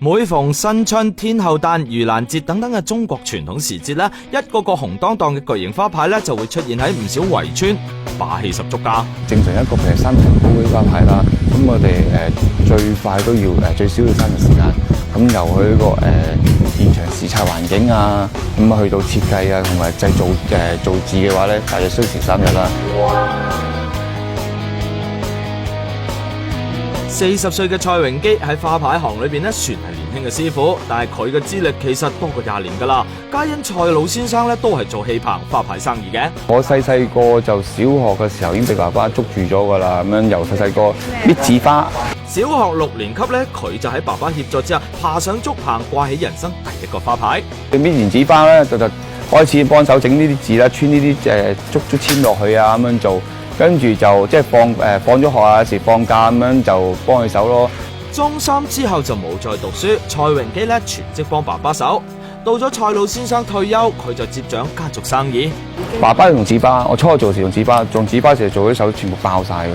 每逢新春、天后誕、盂蘭節等等嘅中國傳統時節咧，一個個紅當當嘅巨型花牌咧就會出現喺唔少圍村，霸氣十足㗎。正常一個譬如3層高嗰啲花牌啦，咁我哋最快都要最少要3日時間。咁由佢呢個現場視察環境啊，咁啊去到設計啊，同埋製造造字嘅話咧，大約需時3日啦。40歲嘅蔡榮基喺花牌行裏邊咧，算係年輕嘅師傅，但係佢嘅資歷其實多過20年㗎啦。皆因蔡老先生咧都係做戲棚花牌生意嘅。我細個就小學嘅時候已經俾爸爸捉住咗㗎啦，咁樣由細個搣紙花。小學6年級咧，佢就喺爸爸協助之下爬上竹棚，掛起人生第一個花牌。搣完紙花咧，就開始幫手整呢啲字啦，穿呢啲竹籤落去啊，咁樣做。跟住就即係放咗學啊，有時放假咁樣就幫佢手咯。中3之後就冇再讀書，蔡榮基咧全職幫爸爸手。到咗蔡老先生退休，佢就接掌家族生意。爸爸用紙花，我初學做時用紙花，用紙花時做啲手全部爆晒嘅，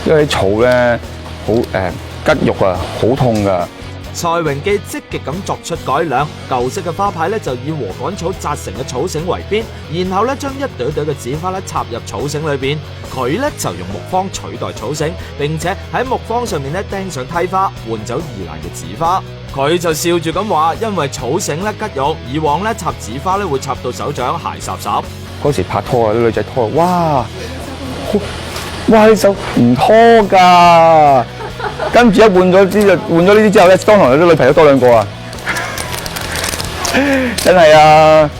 因為啲草咧好吉肉啊，好痛㗎。蔡榮基積極咁作出改良，舊式嘅花牌咧就以禾稈草紮成嘅草繩為邊，然後咧將一朵朵嘅紙花咧插入草繩裏邊。佢咧就用木方取代草繩，並且喺木方上面咧釘上梯花，換走易爛嘅紙花。佢就笑住咁話，因為草繩咧吉肉，以往咧插紙花咧會插到手掌鞋濕濕。嗰時拍拖啊，啲女仔拖，哇，你手唔拖㗎。跟住換咗呢啲之後咧，當堂有啲女朋友多2個啊！真係啊！